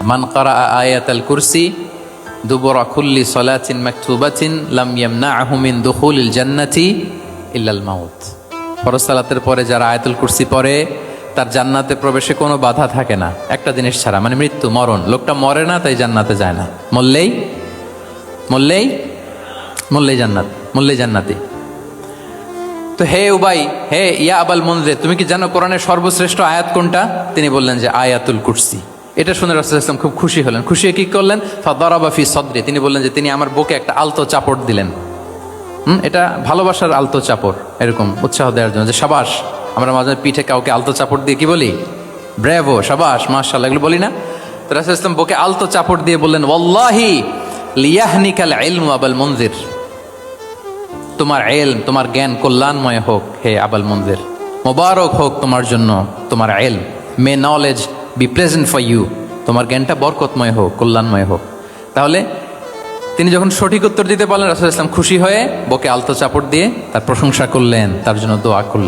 মান ক্বারা আয়াতাল কুরসি দুবুরা কুল্লি সালাতিন মাকতুবাতিন লাম ইয়ামনাহু মিন দুখুলিল জান্নাতি ইল্লাল মাউত। ফরজ সালাতের পরে যারা আয়াতুল কুরসি পড়ে তার জান্নাতে প্রবেশে কোনো বাধা থাকে না, একটা জিনিস ছাড়া, মানে মৃত্যু, মরণ। লোকটা মরে না তাই জান্নাতে যায় না, মরলেই জান্নাতি। তো হে উবাই, হে ইয়া আবাল মুনজির, তুমি কি জানো কোরআনের সর্বশ্রেষ্ঠ আয়াত কোনটা? তিনি বললেন যে আয়াতুল কুরসি। এটা শুনে রাসূলুল্লাহ সাল্লাল্লাহু আলাইহি ওয়াসাল্লাম খুব খুশি হলেন। খুশি হয়ে কি করলেন? ফাদারাবা ফি সদরি, তিনি বললেন যে তিনি আমার বুকে একটা আলতো চাপড় দিলেন। এটা ভালোবাসার আলতো চাপড়, এরকম উৎসাহ দেওয়ার জন্য, যে সাবাস। আমরা মাঝে পিঠে কাউকে আলতো চাপড় দিয়ে কি বলি? ব্রেভো, সাবাস, মাশাআল্লাহ, এগুলো বলি না? তো রাসূলুল্লাহ সাল্লাল্লাহু আলাইহি ওয়াসাল্লাম বুকে আলতো চাপড় দিয়ে বললেন, ওয়াল্লাহি লিয়াহনিকাল ইলমু আবাল মুনজির, তোমার ইলম, তোমার জ্ঞান কল্যাণময় হোক হে আবাল মুনজির, মোবারক হোক তোমার জন্য তোমার ইলম। May knowledge be present for you, তোমার জ্ঞানটা বরকতময় হোক, কল্যাণময় হোক। তাহলে তিনি যখন সঠিক উত্তর দিতে পারলেন, রাসূলুল্লাহ সাল্লাল্লাহু আলাইহি ওয়াসাল্লাম খুশি হয়ে বুকে আলতো চাপড় দিয়ে তার প্রশংসা করলেন, তার জন্য দোয়া করলেন।